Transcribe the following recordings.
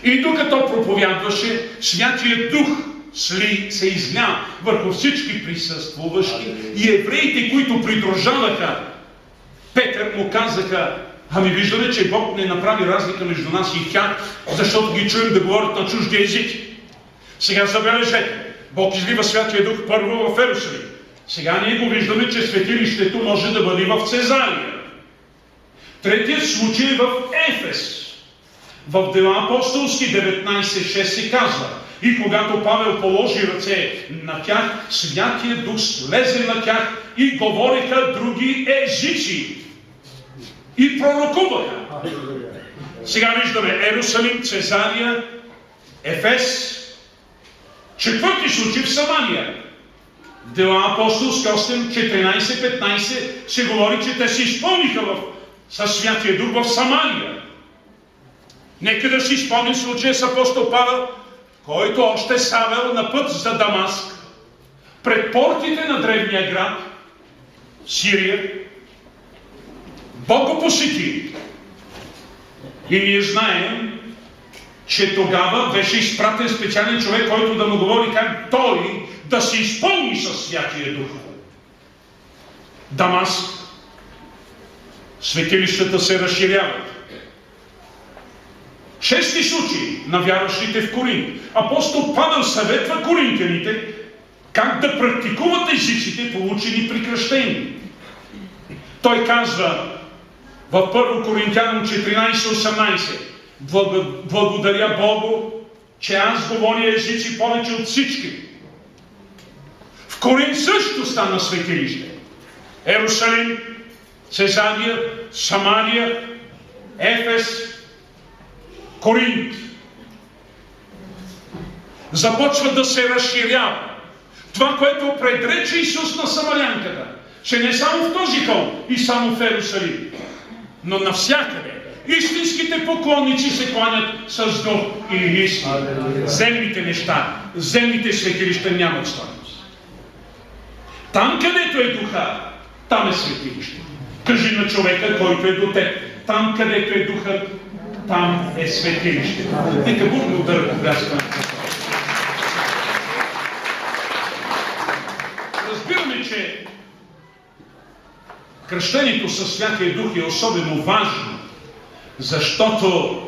И докато проповядваше, Святия Дух се изля върху всички присъствуващи и евреите, които придружаваха Петър, му казаха: ами виждаме, че Бог не направи разлика между нас и тях, защото ги чуем да говорят на чужди езици. Сега забележете, Бог излива Святия Дух първо в Ерусалим. Сега ние го виждаме, че светилището може да бъде в Цезария. Третият случай е в Ефес. В Дела апостолски 19.6 се казва: и когато Павел положи ръце на тях, Святия Дух слезе на тях и говориха други езици. И пророкуваха. Сега виждаме Ерусалим, Цезария, Ефес. Четвърти случай в Самария. Дела апостолски 8, 14, 15 се говори, че те се изпълниха със Святия Дух в Самария. Нека да си спомним случая с апостол Павел, който още савел на път за Дамаск, пред портите на древния град, Сирия. Бог го посети. И ние знаем, че тогава беше изпратен специален човек, който да му говори как той да се изпълни със Святия Дух. Дамаск. Светилищата се разширяват. Шести случай на вярващите в Коринт. Апостол Павел съветва коринтяните как да практикуват езиците, получени при кръщение. Той казва в 1 Коринтянам 14.18: благодаря Богу, че аз говоря езици повече от всички. В Коринт също стана светилище. Ерусалим, Цезария, Самария, Ефес, Коринт. Започва да се разширява. Това, което предрече Исус на самарянката, че не само в този хол и само в Ерусалим, но навсякъде истинските поклонници се кланят с дух и истина. Земните неща, земните светилища нямат стойност. Там, където е духа, там е светилище. Кажи на човека, който е до теб: там, където е духът, там е светилище. Нека Бог не удара по пляскане. Разбираме, че кръщението със Святия Дух е особено важно, защото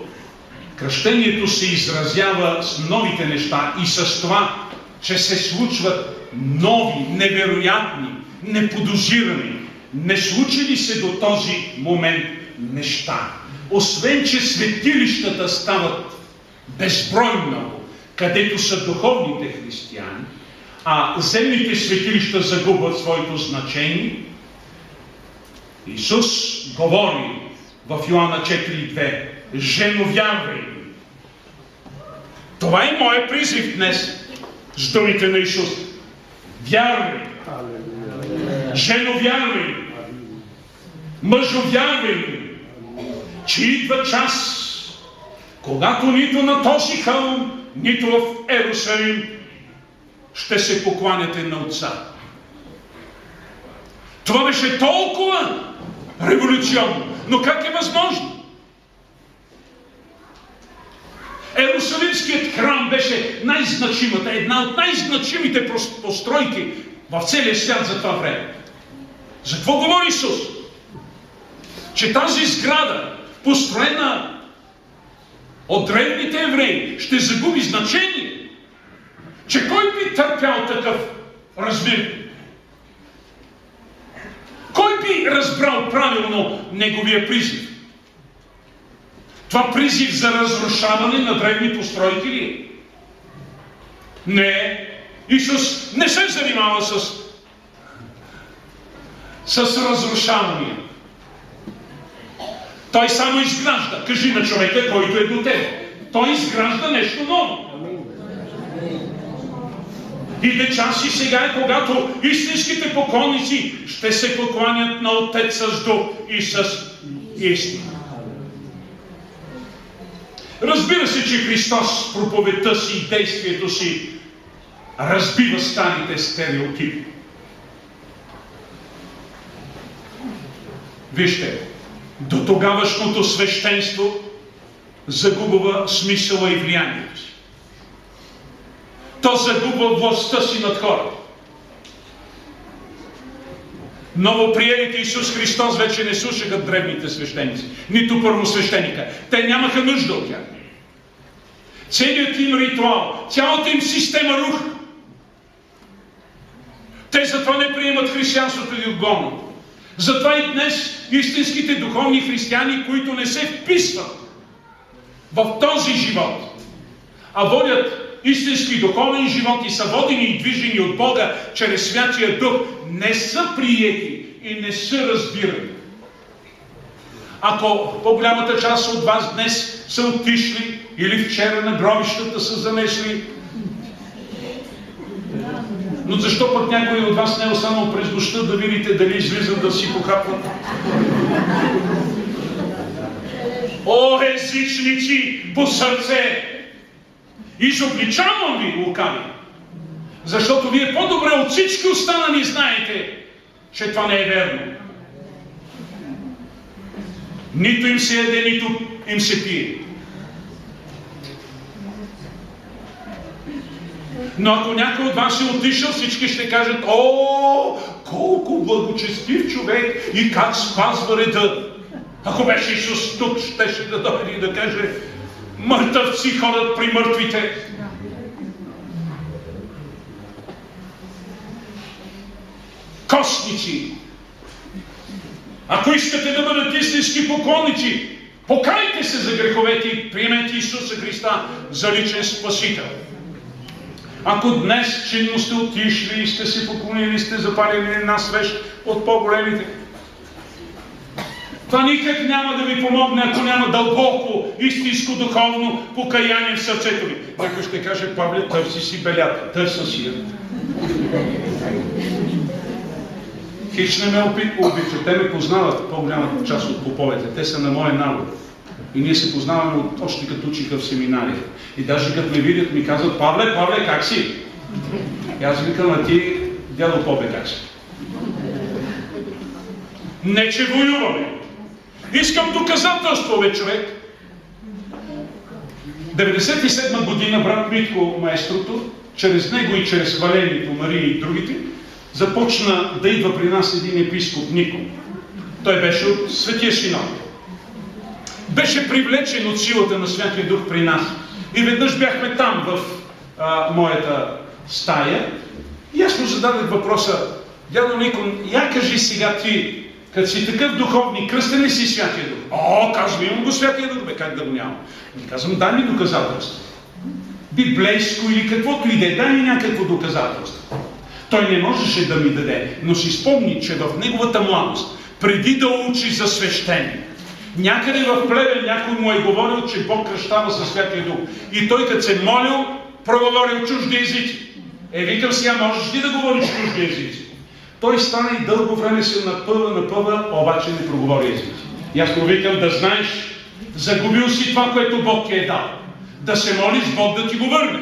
кръщението се изразява с новите неща и с това, че се случват нови, невероятни, неподозирани, не случили се до този момент неща. Освен, че светилищата стават безброй много, където са духовните християни, а земните светилища загубват своето значение, Исус говори в Йоанна 4.2: жено, вярвай. Това е моят призив днес с думите на Исус. Вярвай. Жено, вярвай. Мъжо, вярвай, че идва час, когато нито на този хълм, нито в Ерусалим ще се покланяте на Отца. Това беше толкова революционно, но как е възможно? Ерусалимският храм беше най-значимата, една от най-значимите постройки в целия свят за това време. За какво говори Исус? Че тази сграда, построена от древните евреи, ще загуби значение. Че кой би търпял такъв размер? Кой би разбрал правилно неговия призив? Това призив за разрушаване на древни постройки ли? Не. Исус не се занимава с разрушавания. Той само изгражда. Кажи на човека, който е до теб: той изгражда нещо ново. Иде час и сега е, когато истинските поклонници ще се покланят на Отец с дух и с истина. Разбира се, че Христос с проповедта си и действието си разбива старите стереотипи. Вижте, до тогавашното свещенство загубва смисъла и влиянието си. То загубва властта си над хората. Новоприелите Исус Христос вече не слушаха древните свещеници, нито първосвещеника. Те нямаха нужда от тях. Целият им ритуал, цялата им система рух. Те затова не приемат християнството и отгонят. Затова и днес истинските духовни християни, които не се вписват в този живот, а водят истински духовен живот и са водени и движени от Бога чрез Святия Дух, не са приети и не са разбирани. Ако по-голямата част от вас днес са отишли или вчера на гробищата са занесли, но защо пък някой от вас не е останал през нощта да видите дали излизат да си похапват? О, езичници по сърце! Изобличавам ви, лукави! Защото вие по-добре от всички останали знаете, че това не е верно. Нито им се яде, нито им се пие. Но ако някой от вас е отишъл, всички ще кажат: о, колко благочестив човек и как спазва реда. Ако беше Исус тук, щеше да дойде и да каже: мъртъвци ходят при мъртвите. Костници. Ако искате да бъдете истински поклонници, покайте се за греховете и приемете Исуса Христа за личен спасител. Ако днес чинно сте отишли и сте се поклонили, сте запалили една свещ от по-големите, това никак няма да ви помогне, ако няма дълбоко, истинско, духовно покаяние в сърцето ви. Някой ще каже: Павле, търси си белята, търса си я. Хич не ме обича, те ме познават, по-голямата част от поповете, те са на моя народ. И ние се познаваме още като учиха в семинария. И даже като ме видят, ми казват: Павле, как си? И аз викам: а ти, дядо Попе, как си? Не, че воюваме. Искам доказателство, бе, човек. 97 година брат Митко, маестрото, чрез него и чрез хвалението Мария и другите, започна да идва при нас един епископ Нико. Той беше от Светия Синод. Беше привлечен от силата на Святия Дух при нас. И веднъж бяхме там, в моята стая. И аз му зададах въпроса: дядо Нико, я кажи сега ти, като си такъв духовник, кръстен ли си Святия Дух? О, казвам, имам го Святия Дух, бе, как да го нямам? И казвам: дай ми доказателство. Библейско или каквото и да е, дай ми някакво доказателство. Той не можеше да ми даде, но си спомни, че в неговата младост, преди да учи за свещение, някъде в Плевен някой му е говорил, че Бог кръщава със Святия Дух. И той, като се молил, проговорил чужди езици. Викам сега, можеш ли да говориш чужди езици? Той стана и дълго време се напъва, обаче не проговори езици. И аз му викам: да знаеш, загубил си това, което Бог ти е дал. Да се молиш Бог да ти го върне.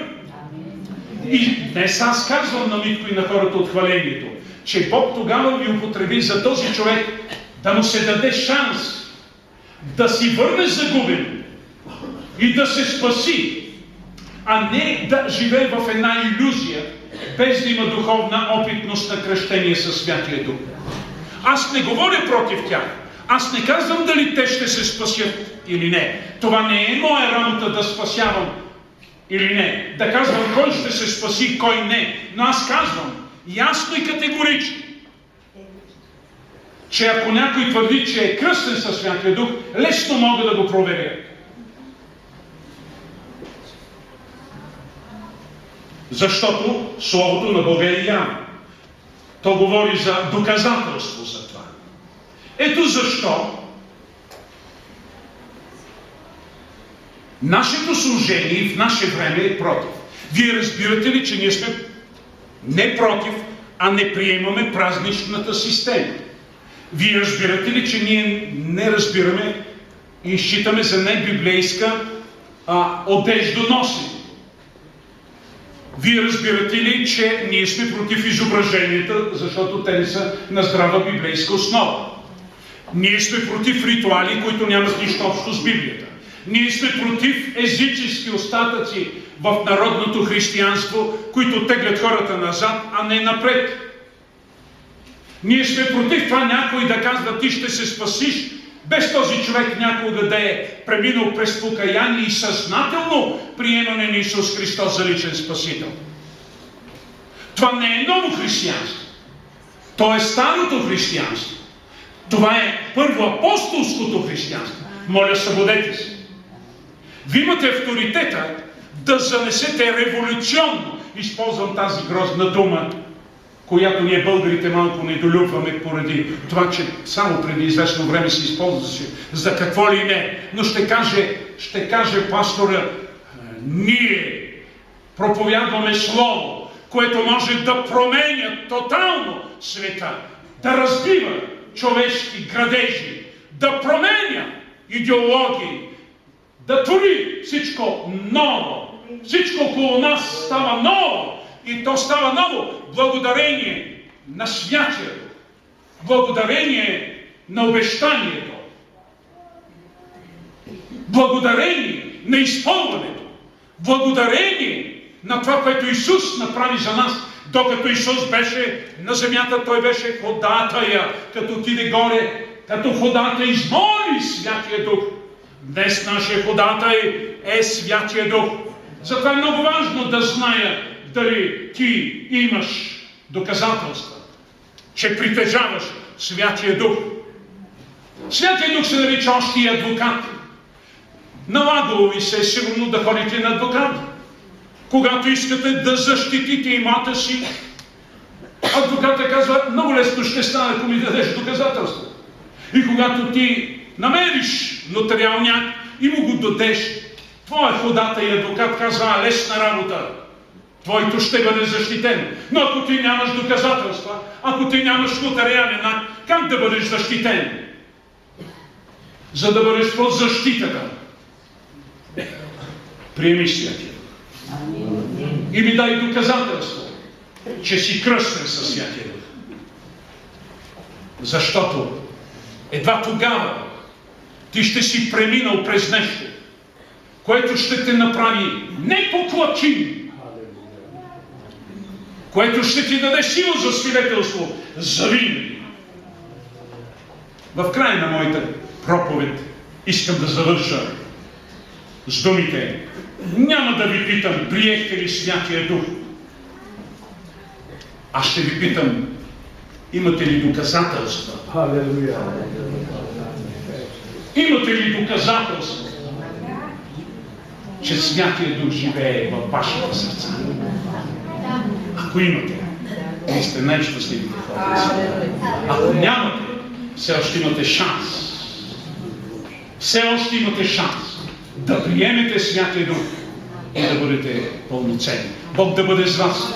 И днес аз казвам на Митко и на хората от хвалението, че Бог тогава ви употреби за този човек да му се даде шанс да си върне загубен и да се спаси, а не да живее в една илюзия, без да има духовна опитност на кръщение със Святия Дух. Аз не говоря против тях. Аз не казвам дали те ще се спасят или не. Това не е моя работа да спасявам или не. Да казвам кой ще се спаси, кой не. Но аз казвам ясно и категорично, че ако някой твърди, че е кръстен със Святия Дух, лесно мога да го проверя. Защото Словото на Бога е явно. То говори за доказателство за това. Ето защо нашето служение в наше време е против. Вие разбирате ли, че ние сме не против, а не приемаме празничната система? Вие разбирате ли, че ние не разбираме и считаме за небиблейска одеждоносене? Вие разбирате ли, че ние сме против изображенията, защото те не са на здрава библейска основа? Ние сме против ритуали, които нямат нищо общо с Библията. Ние сме против езически остатъци в народното християнство, които теглят хората назад, а не напред. Ние сме против това някой да казва: ти ще се спасиш, без този човек някога да е преминал през покаяние и съзнателно приемане на Исус Христос за личен спасител. Това не е ново християнство. То е старото християнство. Това е първоапостолското християнство. Моля, събудете се. Вие имате авторитета да занесете революционно, използвам тази грозна дума, която ние българите малко недолюбваме поради това, че само преди известно време се използваше за какво ли не. Но ще каже пастора: ние проповядваме слово, което може да променя тотално света, да разбива човешки градежи, да променя идеологии, да твори всичко ново. Всичко около нас става ново. И то става ново благодарение на святието, благодарение на обещанието, благодарение на изпълнението, благодарение на това, което Исус направи за нас. Докато Исус беше на земята, Той беше ходатая, като отиде горе, като ходатай измоли Святия Дух. Днес нашия ходатай е Святия Дух. Затова е много важно да зная дали ти имаш доказателства, че притежаваш Святия Дух. Святия Дух се нарича още и адвокат. Налагало ви се сигурно да ходите на адвокат. Когато искате да защитите имота си, адвокатът казва: много лесно ще стане, ако ми дадеш доказателство. И когато ти намериш нотариалняк и му го дадеш, твоя ходата и адвокат казва: лесна работа, твоето ще бъде защитено. Но ако ти нямаш доказателства, ако ти нямаш нотариален акт, как да бъдеш защитен? За да бъдеш под защитата, приеми Святия Дух. И ми дай доказателство, че си кръстен със Святия Дух. Защото едва тогава ти ще си преминал през нещо, което ще те направи непоклатим, което ще ти даде сила за свидетелство завинаги. В края на моята проповед искам да завърша с думите: няма да ви питам приехте ли Святия Дух, а ще ви питам: имате ли доказателства? Имате ли доказателства, че Святия Дух живее във вашите сърца? Ако имате, вие сте най-щастливите хора. Ако нямате, все още имате шанс. Все още имате шанс да приемете Святия Дух и да бъдете пълноценни. Бог да бъде с вас.